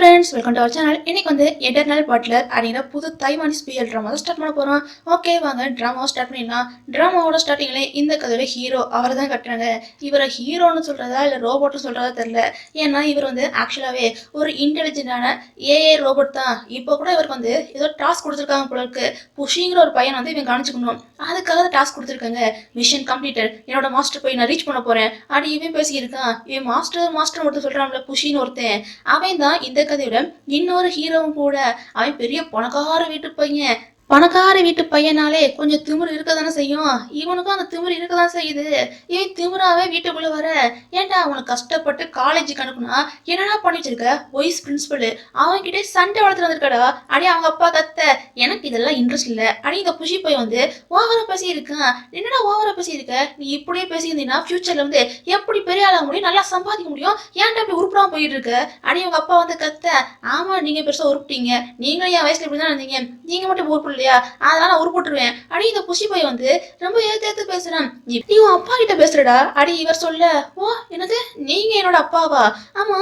Friends, welcome to our channel. இன்னைக்கு வந்து eternal butler அப்படிங்கிற புது தைவானிஸ் பிஎல் ட்ராமா தான் ஸ்டார்ட் பண்ண போகிறோம். ஓகே, வாங்க ட்ராமாவை ஸ்டார்ட் பண்ணிடலாம். ட்ராமாவோட ஸ்டார்டிங்லேயே இந்த கதையோட ஹீரோ அவரை தான் கட்டுறாங்க. இவரை ஹீரோன்னு சொல்கிறதா இல்லை ரோபோட்னு சொல்கிறதா தெரில. ஏன்னா இவர் வந்து ஆக்சுவலாகவே ஒரு இன்டெலிஜென்டான ஏஏ ரோபோட் தான். இப்போ கூட இவருக்கு வந்து ஏதோ டாஸ்க் கொடுத்துருக்காங்க போல இருக்கு. புஷிங்கிற ஒரு பையன் வந்து இவன் கவனிச்சுக்கணும். அதுக்காக டாஸ்க் கொடுத்துருக்காங்க. மிஷன் கம்ப்ளீட்டட், என்னோட மாஸ்டர் போய் நான் ரீச் பண்ண போகிறேன் அப்படி இவன் பேசியிருக்கான். இவன் மாஸ்டர் ஒருத்தர் சொல்கிறான்ல, புஷின்னு ஒருத்தன். அவன் தான் இந்த கதையோட இன்னொரு ஹீரோவும் கூட. அவன் பெரிய பணக்கார வீட்டு பையனாலே கொஞ்சம் திமிரு இருக்க தானே செய்யும். இவனுக்கும் அந்த திமிரு இருக்க தான் செய்யுது. இவன் திமிராவே வீட்டுக்குள்ள வர, ஏன்டா அவனுக்கு கஷ்டப்பட்டு காலேஜுக்கு அனுப்புனா என்னடா பண்ணி வச்சிருக்க வைஸ் பிரின்சிபல், அவன்கிட்ட சண்டை வளர்த்துட்டு வந்திருக்கடா. அடி அவங்க அப்பா கத்த, எனக்கு இதெல்லாம் இன்ட்ரெஸ்ட் இல்லை அடி. இந்த புஷி போய் வந்து ஓவரா பேசி இருக்கான். என்னடா ஓவரா பேசி இருக்க, நீ இப்படியே பேசியிருந்தீங்கன்னா ஃபியூச்சர்ல வந்து எப்படி பெரிய ஆளாக முடியும், நல்லா சம்பாதிக்க முடியும், ஏன்டா அப்படி உருப்படாம போயிட்டு இருக்க அடி. அவங்க அப்பா வந்து கத்த, ஆமா நீங்க பெருசா உருப்பிட்டீங்க, நீங்களும் என் வயசுல இப்படிதான் இருந்தீங்க, நீங்க மட்டும் உருப்பு இல்லையா, அதனால உருப்பட்டுருவேன் அடி. இந்த புஷி போய் வந்து ரொம்ப ஏத்து பேசுறான். நீ உன் அப்பா கிட்ட பேசுறடா அடி. இவர் சொல்ல, ஓ என்னது நீங்க என்னோட அப்பாவா? ஆமா,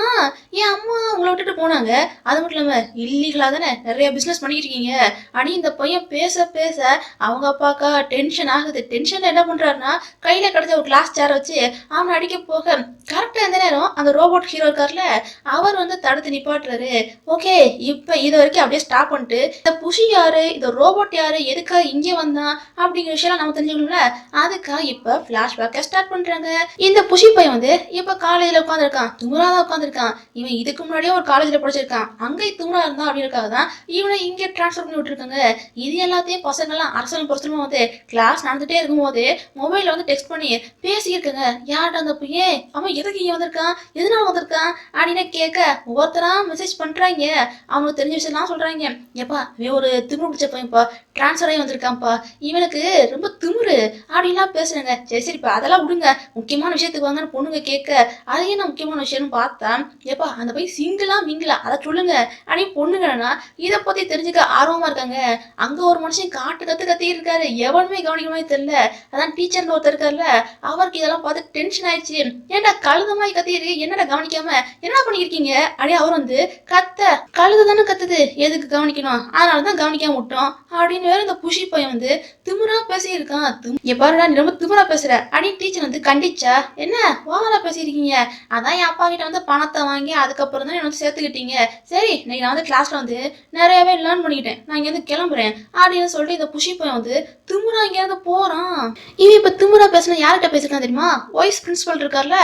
என் அம்மா உங்களை விட்டுட்டு போனாங்க, அது மட்டும் இல்லாம இல்லீகலா தானே நிறைய பிசினஸ் பண்ணிட்டு இருக்கீங்க அடி. இந்த பையன் பேச அவங்க அப்பாக்கா டென்ஷன் ஆகுது. டென்ஷன்ல என்ன பண்றாருன்னா, கையில கிடைச்ச ஒரு கிளாஸ் சேர் வச்சு அவனை அடிக்க போக, கரெக்டா இந்த நேரம் அந்த ரோபோட் ஹீரோ இருக்கார்ல, அவர் வந்து தடுத்து நிப்பாட்டுறாரு. ஓகே, இப்ப இது வரைக்கும் அப்படியே ஸ்டாப் பண்ணிட்டு, இந்த புஷி யாரு, இந்த ரோபோட் யாரு, எதுக்காக இங்கே வந்தான் அப்படிங்கிற விஷயம் நம்ம தெரிஞ்சுக்கணும்ல. அதுக்காக இப்ப பிளாஷ்பேக்கை ஸ்டார்ட் பண்றாங்க. இந்த புஷி பையன் வந்து இப்ப காலேஜ்ல உட்காந்துருக்கான், துமுறாதான் உட்காந்துருக்கான். இவன் இதுக்கு முன்னாடியே ஒரு காலேஜ்ல படிச்சிருக்கான், அங்கே துமுறா இருந்தா அப்படின்றக்காக தான் இவனை இங்கே டிரான்ஸ்பர் பண்ணி விட்டுருக்காங்க. இது எல்லாத்தையும் பசங்கள்லாம் அரசலும் பொருத்தமா வந்து கிளாஸ் நடந்துட்டே இருக்கும் போது மொபைல்ல வந்து டெக்ஸ்ட் பண்ணி பேசியிருக்காங்க. யார்கிட்ட அந்த பையன், அவன் எதுக்கு இங்கே வந்திருக்கான், எதனால வந்திருக்கான் அப்படின்னு கேட்க ஒவ்வொருத்தரா மெசேஜ் பண்றாங்க. அவனுக்கு தெரிஞ்ச விஷயம்லாம் சொல்றாங்க. எப்பா இவன் ஒரு திமுரு பிடிச்ச பையன்ப்பா, டிரான்ஸ்ஃபர் ஆகி வந்திருக்கான்ப்பா, இவனுக்கு ரொம்ப திமுரு அப்படின்லாம் பேசுறாங்க. சரிப்பா அதெல்லாம் விடுங்க, முக்கியமான விஷயத்துக்கு வாங்கன்னு பொண்ணுங்க கேட்க, அது என்ன முக்கியமான விஷயம்னு பார்த்தா, எப்பா அந்த பையன் சிங்கிளா மிங்கிளா அதை சொல்லுங்க அப்படின்னு பொண்ணுங்கன்னா இதை பத்தி தெரிஞ்சுக்க ஆர்வமா இருக்காங்க. அங்க ஒரு மனுஷன் கத்தி இருக்காரு, எவனுமே கவனிக்கணுமே தெரியல. அதான் டீச்சர்னு ஒருத்தர் இருக்காருல்ல, அவருக்கு இதெல்லாம் பார்த்து டென்ஷன் ஆயிடுச்சு. ஏன்டா கழுதமாய் கத்திரு, என்னடா கவனிக்காம என்ன பண்ணிருக்கீங்க அப்படி. அவர் வந்து கத்த, கழுது தானே கத்துது, எதுக்கு கவனிக்கணும், அதனாலதான் கவனிக்காம விட்டோம் அப்படின்னு வேற இந்த புஷி பையன் வந்து திமுறா பேசியிருக்கான். பாருடா நீ ரொம்ப திமுறா பேசுற அப்படின்னு டீச்சர் வந்து கண்டிச்சா, என்ன ஓவரா பேசியிருக்கீங்க, அதான் என் அப்பா கிட்ட வந்து பணத்தை வாங்கி அதுக்கப்புறம் தான் என்ன சேர்த்துக்கிட்டீங்க. சரி இன்னைக்கு நான் வந்து கிளாஸ்ல வந்து நிறையவே லேர்ன் பண்ணிக்கிட்டேன், நான் இங்க இருந்து கிளம்புறேன் அப்படின்னு சொல்லிட்டு இந்த புஷி பையன் வந்து திமுறா இங்க போறான். இவன் இப்ப திமுறா பேசினா யார்கிட்ட பேசிருக்கான் தெரியுமா, வைஸ் பிரின்சிபல் இருக்கார்ல,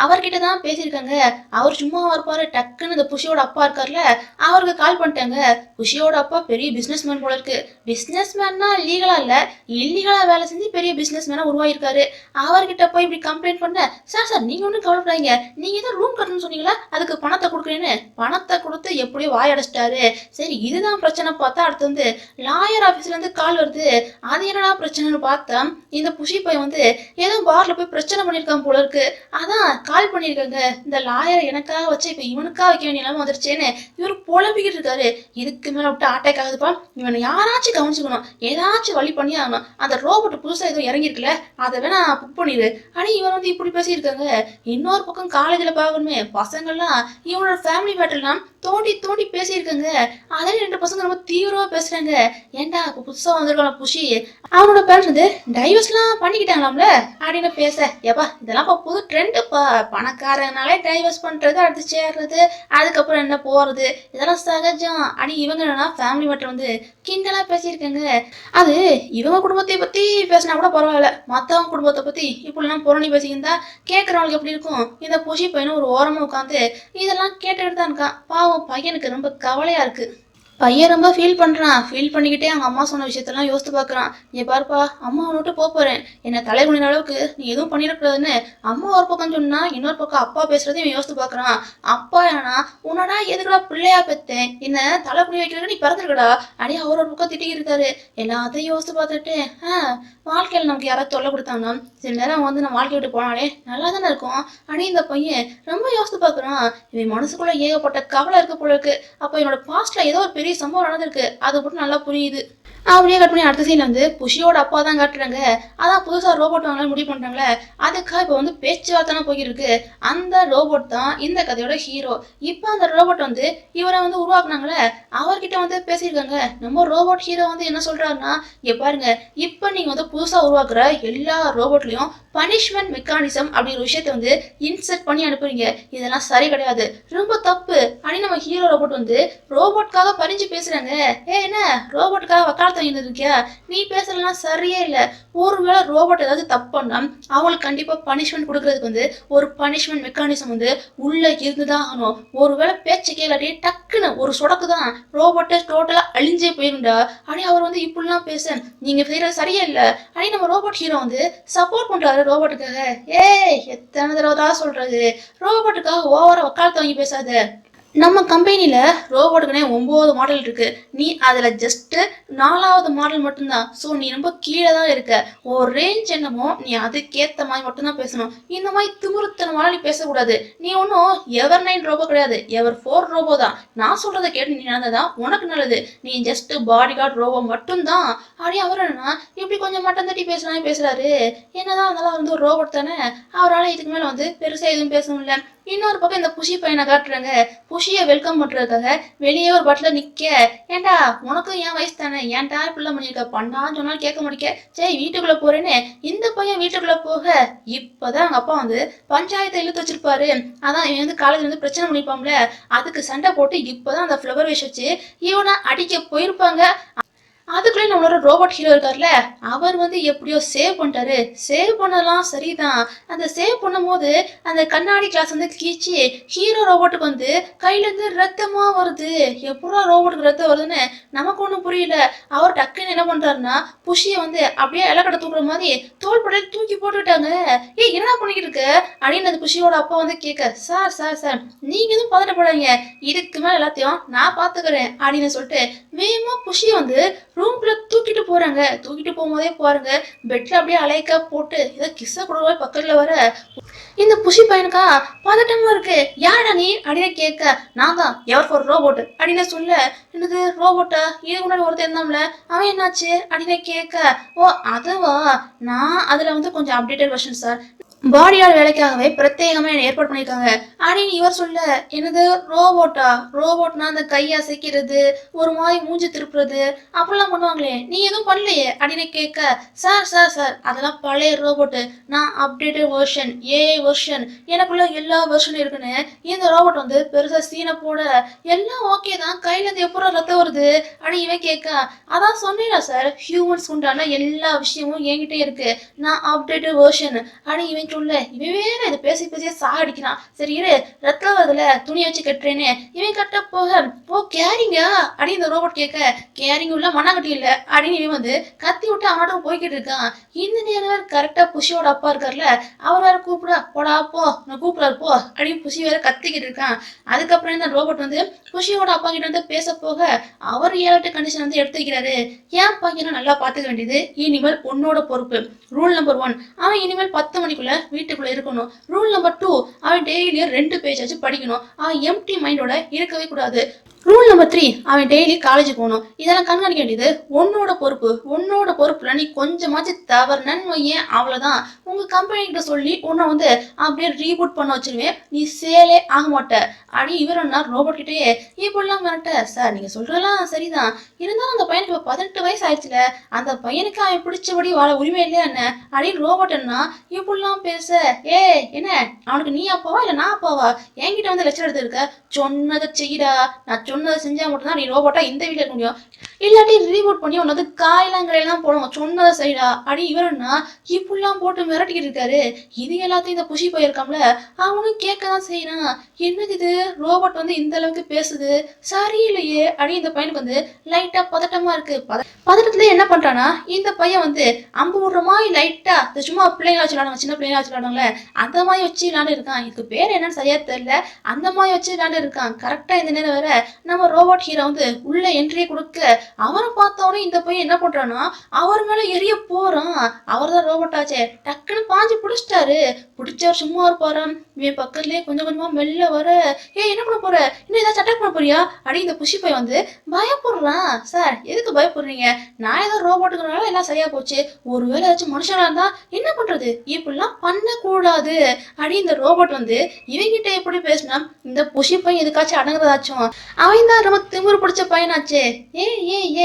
அவர்கிட்ட தான் பேசியிருக்காங்க. அவர் சும்மா இருப்பாரு, டக்குன்னு இந்த புஷியோட அப்பா இருக்கார்ல, அவருக்கு கால் பண்ணிட்டாங்க. புஷியோட அப்பா பெரிய பிசினஸ் மேன் போல இருக்கு. பிசினஸ் மேன்னா லீகலா இல்ல, இல்லீகலா வேலை செஞ்சு பெரிய பிசினஸ் மேனா உருவாயிருக்காரு. அவர்கிட்ட போய் இப்படி கம்ப்ளைண்ட் பண்ண, சார் நீங்க ஒன்றும் கவலைப்படாதீங்க, நீங்க ஏதோ ரூம் கட்டணும்னு சொன்னீங்களா, அதுக்கு பணத்தை கொடுக்குறேன்னு பணத்தை கொடுத்து எப்படியோ வாயடைச்சிட்டாரு. சரி இதுதான் பிரச்சனை பார்த்தா, அடுத்து வந்து லாயர் ஆபீஸ்ல இருந்து கால் வருது. அது என்னடா பிரச்சனைன்னு பார்த்தா, இந்த புஷி பையன் வந்து ஏதோ பார்ல போய் பிரச்சனை பண்ணியிருக்கான் போல இருக்கு, அதான் கால் பண்ணியிருக்காங்க. இந்த லாயர் எனக்காக வச்சு இப்ப இவனுக்காக வைக்க வேண்டிய நிலைமை வந்துருச்சேன்னு இவர் புலம்பிக்கிட்டு இருக்காரு. இதுக்கு மேல விட்டு அட்டாக் ஆகுதுப்பா, இவனை யாராச்சும் கவனிச்சுக்கணும், ஏதாச்சும் வழி பண்ணி ஆகணும். அந்த ரோபோட் புதுசா ஏதோ இறங்கிருக்குல்ல, அதை வேணா புக் பண்ணிடு ஆனா இவர் வந்து இப்படி பேசியிருக்காங்க. இன்னொரு பக்கம் காலேஜ்ல பாக்கணுமே, பசங்கள்லாம் இவனோட ஃபேமிலி மேட்டர்லாம் தோண்டி பேசியிருக்காங்க. அதே ரெண்டு பசங்க ரொம்ப தீவிரமா பேசுறாங்க. ஏன்டா இப்ப புதுசா வந்திருக்கான புஷி, அவனோட பேரண்ட்ஸ் வந்து டைவர்ஸ்லாம் பண்ணிக்கிட்டாங்களாம்ல அப்படின்னு பேச, ஏப்பா இதெல்லாம் இப்போ புது ட்ரெண்டுப்பா, பணக்காரனாலே டைவர்ஸ் பண்றது, அடுத்து சேர்றது, அதுக்கப்புறம் என்ன போறது, இதெல்லாம் சகஜம் அடி. இவங்க என்னன்னா ஃபேமிலி மேட்டர் வந்து கிண்டலா பேசியிருக்காங்க. அது இவங்க குடும்பத்தை பத்தி பேசினா கூட பரவாயில்ல, மற்றவங்க குடும்பத்தை பத்தி இப்படிலாம் புரணி பேசியிருந்தா கேட்கறவங்களுக்கு எப்படி இருக்கும். இந்த புஷி பையனும் ஒரு ஓரமா உட்காந்து இதெல்லாம் கேட்டுக்கிட்டு தான் இருக்கான். பாவம் பையனுக்கு ரொம்ப கவலையா இருக்கு. பையன் ரொம்ப ஃபீல் பண்ணுறான். ஃபீல் பண்ணிக்கிட்டே அவங்க அம்மா சொன்ன விஷயத்தெல்லாம் யோசித்து பார்க்குறான். ஏன் பாருப்பா, அம்மா விட்டு போகிறேன், என்னை தலை குனிற அளவுக்கு நீ எதுவும் பண்ணிடக்கூடாதுன்னு அம்மா ஒரு பக்கம் சொன்னா, இன்னொரு பக்கம் அப்பா பேசுறதையும் யோசித்து பார்க்குறான். அப்பா ஏன்னா உன்னடா எதுக்குடா பிள்ளையா பெற்றேன், என்ன தலை குனி வைக்கிறதுக்கு நீ பிறந்திருக்கடா அப்படியே அவர் ஒரு பக்கம் திட்டி இருக்காரு. எல்லாத்தையும் யோசித்து பார்த்துட்டு, வாழ்க்கையில் நமக்கு யாராவது தொல்லை கொடுத்தாங்கன்னா சில நேரம் வந்து நம்ம வாழ்க்கை விட்டு போனாலே நல்லா தானே இருக்கும் அப்படின்னு இந்த பையன் ரொம்ப யோசித்து பார்க்குறான். இவன் மனசுக்குள்ள ஏகப்பட்ட கவலை இருக்க போல இருக்கு. அப்போ என்னோட பாஸ்ட்ல ஏதோ ஒரு பெரிய சம்பவம் நடந்திருக்கு, அது மட்டும் நல்லா புரியுது. அப்படியே கட் பண்ணி அடுத்த சீன்ல வந்து புஷியோட அப்பா தான் காட்டுறாங்க. அதான் புதுசா ரோபோட் வாங்கலாம் முடிவு பண்றாங்களே, அதுக்காக இப்ப வந்து பேச்சுவார்த்தை போயிட்டு இருக்கு. அந்த ரோபோட் தான் இந்த கதையோட ஹீரோ. இப்ப அந்த ரோபோட் வந்து இவரை வந்து உருவாக்குனாங்களே, அவர்கிட்ட வந்து பேசியிருக்காங்க. நம்ம ரோபோட் ஹீரோ வந்து என்ன சொல்றாருன்னா, இங்க பாருங்க, இப்ப நீங்க வந்து புதுசா உருவாக்குற எல்லா ரோபோட்லயும் பனிஷ்மெண்ட் மெக்கானிசம் அப்படிங்கிற விஷயத்த வந்து இன்செர்ட் பண்ணி அனுப்புறீங்க. இதெல்லாம் சரி கிடையாது, ரொம்ப தப்பு அப்படின்னு நம்ம ஹீரோ ரோபோட் வந்து ரோபோட்காக பறிஞ்சு பேசுறாங்க. என்ன ரோபோட்டுக்காக வக்காலத்து வாங்கிட்டு இருக்கியா? நீ பேசுறதுலாம் சரியே இல்லை. ஒருவேளை ரோபோட் ஏதாவது தப்பு பண்ணா அவங்களுக்கு கண்டிப்பா பனிஷ்மெண்ட் கொடுக்கறதுக்கு வந்து ஒரு பனிஷ்மெண்ட் மெக்கானிசம் வந்து உள்ள இருந்துதான் ஆகணும். ஒருவேளை பேச்சு கேளாட்டி டக்குன்னு ஒரு சொடக்கு தான் ரோபோட்டை டோட்டலா அழிஞ்சே போயிருந்தா அப்படி அவர் வந்து இப்படிலாம் பேச நீங்க செய்யறது சரியே இல்லை அப்படி நம்ம ரோபோட் ஹீரோ வந்து சப்போர்ட் பண்றாரு ரோபோட்டுக்காக. ஏய், எத்தனை தடவை தான் சொல்றது, ரோபோட்டுக்காக ஓவரா வக்காலத்து வாங்கி பேசாத. நம்ம கம்பெனியில் ரோபோட்டுக்குனே 9 மாடல் இருக்கு. நீ அதில் ஜஸ்ட்டு 4வது மாடல் மட்டும்தான். ஸோ நீ ரொம்ப கீழே தான் இருக்க. ஒரு ரேஞ்ச் என்னமோ நீ அதுக்கேற்ற மாதிரி மட்டும்தான் பேசணும். இந்த மாதிரி திமுறுத்தனமால நீ பேசக்கூடாது. நீ ஒன்றும் எவர் 9 ரோபோ கிடையாது, எவர் 4 ரோபோ தான். நான் சொல்றதை கேட்டு நீ நடந்ததான் உனக்கு நல்லது. நீ ஜஸ்ட் பாடி கார்டு ரோபோ மட்டும்தான். அப்படியே அவர் என்னன்னா இப்படி கொஞ்சம் மட்டம் தட்டி பேசுறாரு. என்னதான் இருந்தாலும் வந்து ஒரு ரோபோட் தானே, அவரால் இதுக்கு மேலே வந்து பெருசாக எதுவும் பேச முடியல. இன்னொரு பக்கம் இந்த புஷி பையனை காட்டுறாங்க. புஷியை வெல்கம் பண்றதுக்காக வெளியே ஒரு பட்லர் நிக்க. ஏன்டா உனக்கும் என் வயசு தானே, ஏன்டா இப்படிலாம் பண்ணிருக்க, பண்ணான்னு சொன்னாலும் கேட்க முடிக்க. சரி வீட்டுக்குள்ள போறேன்னு இந்த பையன் வீட்டுக்குள்ள போக இப்பதான் அவங்க அப்பா வந்து பஞ்சாயத்தை இழுத்து வச்சிருப்பாரு. அதான் இவன் வந்து காலேஜ்ல வந்து பிரச்சனை பண்ணிப்பாம்ல, அதுக்கு சண்டை போட்டு இப்பதான் அந்த ஃப்ளவர் வேஷ் வச்சு இவனை அடிக்க போயிருப்பாங்க. அதுக்குள்ளே நம்மளோட ரோபோட் ஹீரோ இருக்கார்ல, அவர் வந்து எப்படியோ சேவ் பண்ணிட்டாரு. சேவ் பண்ணலாம் சரிதான், அந்த சேவ் பண்ணும் போது அந்த கண்ணாடி கிளாஸ் வந்து கீச்சு ஹீரோ ரோபோட்டுக்கு வந்து கையில இருந்து ரத்தமா வருது. எப்படா ரோபோட்டுக்கு ரத்தம் வருதுன்னு நமக்கு ஒன்றும் புரியல. அவர் டக்குன்னு என்ன பண்றாருன்னா புஷியை வந்து அப்படியே இலக்கடை தூக்குற மாதிரி தோள்படையில் தூக்கி போட்டுக்கிட்டாங்க. ஏய், என்ன பண்ணிக்கிட்டு இருக்க அப்படின்னு அந்த புஷியோட அப்பா வந்து கேட்க, சார் சார் சார் நீங்க எதுவும் பதட்டப்படாதீங்க, இதுக்கு மேல எல்லாத்தையும் நான் பாத்துக்கிறேன் அப்படின்னு சொல்லிட்டு வேகமா புஷியை வந்து ரூம்குள்ள தூக்கிட்டு போறாங்க. தூக்கிட்டு போகும்போதே பாருங்க, பெட்ல அப்படியே அலைக்கா போட்டு இதை கிஸ்ஸ கூட பக்கத்துல வர இந்த புஷி பையனுக்கா பதட்டமா இருக்கு. யாரா நீ அப்படின்னு கேட்க, நான் தான் எவர் ரோபோட் அப்படின்னு சொல்ல, என்னது ரோபோட்டா, இது முன்னாடி ஒருத்தர் இருந்தாம்ல அவன் என்னாச்சு அப்படின்னு கேட்க, ஓ அதுவா, நான் அதுல வந்து கொஞ்சம் அப்டேட்டட் வெர்ஷன் சார், பாடியார் வேலைக்காகவே பிரத்யேகமா என்ன ஏற்பாடு பண்ணியிருக்காங்க அப்படின்னு இவர் சொல்ல, என்னது ரோபோட்டா, ரோபோட்னா அந்த கையை அசைக்கிறது, ஒரு மாதிரி மூஞ்சி திருப்புறது அப்படிலாம் பண்ணுவாங்களே, நீ எதுவும் பண்ணலையே அப்படின்னு கேட்க, சார் சார் சார் அதெல்லாம் பழைய ரோபோட்டு, நான் அப்டேட்டட் வெர்ஷன், ஏஐ வெர்ஷன், எனக்குள்ள எல்லா வெர்ஷனும் இருக்குன்னு இந்த ரோபோட் வந்து பெருசா சீனை போட, எல்லாம் ஓகே தான், கையில இருந்து எப்போ ரத்தம் வருது அப்படின்னு இவன் கேட்க, அதான் சொன்னீங்களா சார் ஹியூமன்ஸ் உண்டான எல்லா விஷயமும் என்கிட்ட இருக்கு, நான் அப்டேட்டட் வெர்ஷன் அப்படின்னு இவன் சொல்ல, இவன் வேற இது பேசி பேசியே சாடிக்கிறான். சரி இரு, ரத்தம் வருதுல துணியை வச்சு கட்டுறேன்னு இவன் கட்ட போக, ஓ கேரிங்கா அப்படின்னு இந்த ரோபோட் கேட்க, கேரிங் உள்ள மண்ணாங்கட்டி இல்ல அப்படின்னு இவன் வந்து கத்தி விட்டு அவனாட்டம் போய்கிட்டு இருக்கான். இந்த நேரம் கரெக்டா புஷியோட அப்பா இருக்கார்ல, அவர் வேற கூப்பிட, போடா போ நான் கூப்பிடாரு போ அப்படின்னு புஷி வேற கத்திக்கிட்டு இருக்கான். அதுக்கப்புறம் இந்த ரோபோட் வந்து புஷியோட அப்பா கிட்ட வந்து பேச போக, அவர் ஏழட்டு கண்டிஷன் வந்து எடுத்துக்கிறாரு. ஏன் பையனை நல்லா பாத்துக்க வேண்டியது இனிமேல் உன்னோட பொறுப்பு. ரூல் நம்பர் 1, அவன் இனிமேல் 10 மணிக்குள்ள வீட்டுக்குள்ள இருக்கணும். ரூல் நம்பர் 2, அவன் டெய்லியும் 2 பேஜ் ஆச்சு படிக்கணும். அவன் எம்டி மைண்டோட இருக்கவே கூடாது. ரூல் நம்பர் 3, அவன் டெய்லி காலேஜ் போகணும். இதெல்லாம் கண்காணிக்க வேண்டியது உன்னோட பொறுப்பு. உன்னோட பொறுப்புல நீ கொஞ்சமாச்சு தவறுனன்னு வையேன், அவ்வளவுதான், உங்க கம்பெனி கிட்ட சொல்லி உன்னை வந்து அப்படியே ரீபூட் பண்ண வச்சிருவேன், நீ சேலே ஆக மாட்ட அப்படி இவரன்னா ரோபோட் கிட்டேயே இப்படிலாம் மிரட்ட. சார் நீங்க சொல்றதெல்லாம் சரிதான், இருந்தாலும் அந்த பையனுக்கு இப்போ 18 வயசு ஆயிடுச்சுல, அந்த பையனுக்கு அவன் பிடிச்சபடி வாழ உரிமை இல்லையா என்ன அப்படின்னு ரோபோட்னா இப்படிலாம் பேச, ஏ என்ன அவனுக்கு நீ அப்பாவா இல்ல நான் அப்பாவா, என்கிட்ட வந்து லெக்சர் எடுத்துருக்க, சொன்னதை செய்யடா, நான் சொன்னதை செஞ்சா மட்டும்தான் நீ ரோபோட்டா இந்த வீட்டில் இருக்க முடியும், இல்லாட்டி ரீபோட் பண்ணி உன்னது காயலாங்கரையெல்லாம் போடுவோம், சொன்னதை செய்யடா அப்படி இவருன்னா இப்படிலாம் போட்டு மிரட்டிக்கிட்டு இருக்காரு. இது எல்லாத்தையும் இந்த புஷி போயிருக்காம்ல அவனும் கேட்கதான் செய்யறான். என்னது இது, ரோபோட் வந்து இந்த அளவுக்கு பேசுது, சரியில்லையே அப்படி இந்த பையனுக்கு வந்து லைட்டா பதட்டமா இருக்கு. பதட்டத்துல என்ன பண்றானா, இந்த பையன் வந்து அம்பு விடுற மாதிரி லைட்டா சும்மா பிள்ளைங்களா வச்சு விளாடுவாங்க, சின்ன பிள்ளைங்களா வச்சு விளாடுவாங்களே அந்த மாதிரி வச்சு விளாண்டு இருக்கான். இதுக்கு பேர் என்னன்னு சரியா தெரியல, அந்த மாதிரி வச்சு விளாண்டு இருக்கான். கரெக்டா இந்த நேரம் வேற நம்ம ரோபோட் ஹீரோ வந்து உள்ள என்ட்ரியை கொடுக்க, அவரை பார்த்தவொடனே இந்த பையன் என்ன பண்றான்னா அவர் மேல எரிய போறான். அவர் தான் ரோபோட் ஆச்சே, டக்குன்னு பாஞ்சு பிடிச்சிட்டாரு. பிடிச்சவர் சும்மா இருப்பாரு. இவன் பக்கத்துலயே கொஞ்சம் கொஞ்சமா மெல்ல வர, என்ன பண்ண போற, இன்னும் ஏதாச்சும் அட்டாக் பண்ண போறியா அப்படி இந்த புஷி பையன் வந்து பயப்படுறான். சார் எதுக்கு பயப்படுறீங்க, நான் ஏதோ ரோபோட்டுக்குனால எல்லாம் சரியா போச்சு, ஒருவேளை ஏதாச்சும் மனுஷனா இருந்தா என்ன பண்றது, இப்படிலாம் பண்ணக்கூடாது அப்படி இந்த ரோபோட் வந்து இவங்கிட்ட எப்படி பேசினா இந்த புஷி பையன் எதுக்காச்சும் அடங்குறதாச்சும். அவன் தான் ரொம்ப திமிரு பிடிச்ச பையனாச்சே.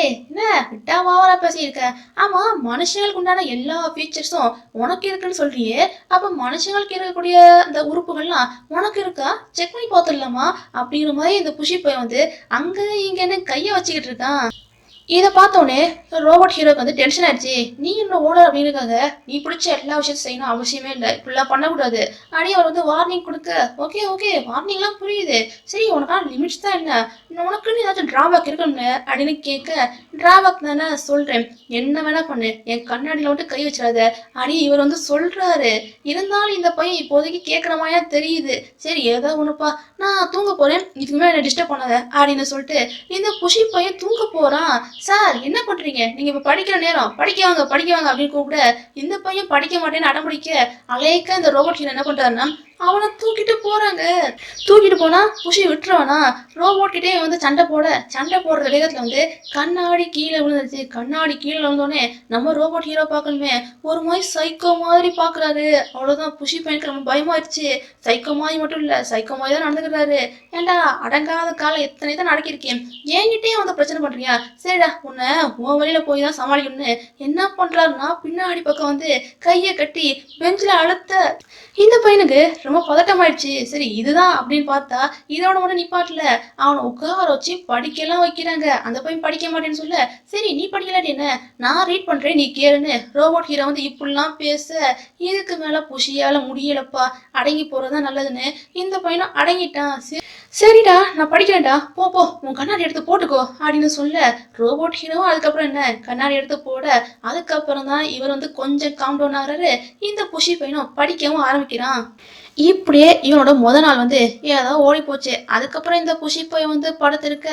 என்ன விட்டா வாவரா பேசியிருக்க, ஆமா மனுஷங்களுக்கு உண்டான எல்லா ஃபீச்சர்ஸும் உனக்கு இருக்குன்னு சொல்றியே, அப்ப மனுஷங்களுக்கு இருக்கக்கூடிய அந்த உறுப்புகள்லாம் உனக்கு இருக்கா, செக் பண்ணி பார்த்துடலாமா அப்படிங்கிற மாதிரி இந்த புஷி பையன் வந்து அங்க இங்கன்னு கைய வச்சுக்கிட்டு இருக்கான். இதை பார்த்தோன்னே ரோபோட் ஹீரோக்கு வந்து டென்ஷன் ஆயிடுச்சு. நீ என்னோட ஓனர் அப்படின்னுக்காக நீ பிடிச்ச எல்லா விஷயத்தையும் செய்யணும் அவசியமே இல்லை, இப்படிலாம் பண்ணக்கூடாது அப்படியே அவர் வந்து வார்னிங் கொடுக்க, ஓகே ஓகே வார்னிங்லாம் புரியுது, சரி உனக்கான லிமிட்ஸ் தான் என்ன, உனக்குன்னு ஏதாச்சும் டிராபேக் இருக்கணும்னு அப்படின்னு கேட்க, டிராபேக் தானே சொல்றேன், என்ன வேணா பண்ணு, என் கண்ணாடியில் மட்டும் கை வச்சிடாத அப்படி இவர் வந்து சொல்றாரு. இருந்தாலும் இந்த பையன் இப்போதைக்கு கேட்குற மாதிரியா தெரியுது. சரி ஏதோ ஒண்ணுப்பா, நான் தூங்க போறேன், இதுக்கு மேலே என்ன டிஸ்டர்ப் பண்ணாத அப்படின்னு சொல்லிட்டு இந்த புஷி பையன் தூங்க போறான். சார் என்ன பண்றீங்க, நீங்க இப்ப படிக்கிற நேரம், படிக்க வாங்க அப்படின்னு கூப்பிட இந்த பையன் படிக்க மாட்டேன்னு அடம்பிடிக்க, அலேக்க இந்த ரோபோட் ஹீரோ என்ன பண்றாருன்னா அவனை தூக்கிட்டு போறாங்க. தூக்கிட்டு போனா புஷி விட்டுருவானா, ரோபோட் கிட்டே வந்து சண்டை போடுற வேகத்துல வந்து கண்ணாடி கீழே விழுந்துருச்சு. கண்ணாடி கீழே விழுந்தோடனே நம்ம ரோபோட் ஹீரோ பார்க்கணுமே, ஒரு மாதிரி சைக்கோ மாதிரி பாக்குறாரு. அவ்வளவுதான், புஷி பையனுக்கு ரொம்ப பயமாயிருச்சு. சைக்கோ மாதிரி மட்டும் இல்ல, சைக்கோ மாதிரி தான் நடந்துக்கிறாரு. ஏண்டா அடங்காத காலம் எத்தனை தான் நடக்கிருக்கேன், என்கிட்டயே வந்து பிரச்சனை பண்றியா, சரிடா உன்னை உன் வழியில போய் தான் சமாளிக்கணும்னு என்ன பண்றாருன்னா பின்னாடி பக்கம் வந்து கையை கட்டி பெஞ்சில அழுத்த இந்த பையனுக்கு ரொம்ப பதட்டமாயிடுச்சு. சரி இதுதான் அப்படின்னு பார்த்தா இதோட மட்டும் நிப்பாட்டல, அவனை உட்கார வச்சு படிக்கலாம் வைக்கிறாங்க. அந்த பையன் படிக்க மாட்டேன்னு சொல்ல, சரி நீ படிக்கலாட்டி என்ன, நான் ரீட் பண்றேன் நீ கேளுன்னு ரோபோட் ஹீரோ வந்து இப்படிலாம் பேச, இதுக்கு மேல புஷியால முடியலப்பா, அடங்கி போறதுதான் நல்லதுன்னு இந்த பையனும் அடங்கிட்டான். சரிடா நான் படிக்கிறேன்டா, போ உன் கண்ணாடி எடுத்து போட்டுக்கோ அப்படின்னு சொல்ல, ரோபோட் ஹீரோ அதுக்கப்புறம் என்ன கண்ணாடி எடுத்து போட, அதுக்கப்புறம் தான் இவர் வந்து கொஞ்சம் காம் டவுன் ஆகுறாரு. இந்த புஷி பையனும் படிக்கவும் ஆரம்பிக்கிறான். இப்படியே இவனோட நாள் வந்து ஏதோ ஓடி போச்சு. அதுக்கப்புறம் இந்த புஷி பையன் வந்து படுத்திருக்க,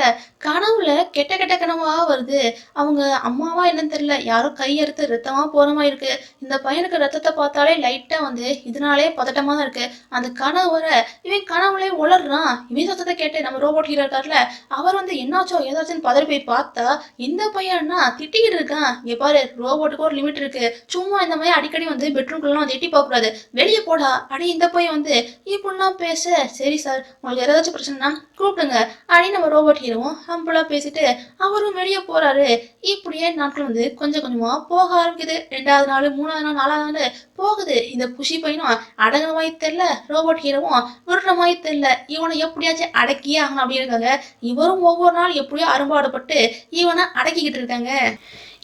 கனவுல கெட்ட கெட்ட கனவா வருது. அவங்க அம்மாவா என்னன்னு தெரியல, யாரோ கையெடுத்து ரத்தமா போற மாதிரி இருக்கு. இந்த பையனுக்கு ரத்தத்தை பார்த்தாலே லைட்டா வந்து இதனாலே பதட்டமா தான் இருக்கு. அந்த கனவு வர இவன் கனவுலே உளர்றான். இவன் சத்தத்தை கேட்டு நம்ம ரோபோட் ஹீரோ இருக்காருல, அவர் வந்து என்னாச்சோ ஏதாச்சும் பதறி போய் பார்த்தா இந்த பையன்னா திட்டிக்கிட்டு இருக்கான். இங்க பாரு, ரோபோட்டுக்கு ஒரு லிமிட் இருக்கு, சும்மா இந்த மாதிரி அடிக்கடி வந்து பெட்ரூம்குள்ள வந்து எட்டி பார்க்க கூடாது, வெளியே போடா அடி. இந்த பையன் வந்து இப்படிலாம் பேச, சரி சார் உங்களுக்கு ஏதாச்சும் பிரச்சனைனா கூப்பிடுங்க அப்படின்னு நம்ம ரோபோட் ஹீரோவும் ஹம்பிளா பேசிட்டு அவரும் வெளியே போறாரு. இப்படியே நாட்கள் வந்து கொஞ்சம் கொஞ்சமா போக ஆரம்பிக்குது. 2வது நாள் 3வது நாள் 4வது நாள் போகுது. இந்த புஷி பையனும் அடங்குற மாதிரி தெரியல, ரோபோட் ஹீரோவும் விடுற மாதிரி தெரியல. இவனை எப்படியாச்சும் அடக்கியே ஆகணும் அப்படின்னு இருக்காங்க. இவரும் ஒவ்வொரு நாள் எப்படியோ அரும்பாடுபட்டு இவனை அடக்கிக்கிட்டு இருக்காங்க.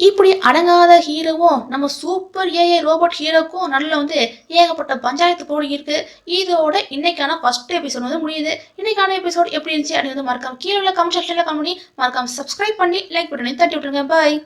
இப்படி அடங்காத ஹீரோவும் நம்ம சூப்பர் ஏஐ ரோபோட் ஹீரோக்கும் நல்ல வந்து ஏகப்பட்ட பஞ்சாயத்து போடி இருக்கு. இதோட இன்னைக்கான ஃபர்ஸ்ட் எபிசோட் வந்து முடியுது. இன்னைக்கான எபிசோட் எப்படி இருந்துச்சு அப்படின்னு வந்து மறக்காம கீழே உள்ள கமெண்ட் செக்ஷன்ல கமெண்ட் பண்ணி மறக்காம சப்ஸ்கிரைப் பண்ணி லைக் பட்டனை தட்டி விட்டுருங்க. பாய்.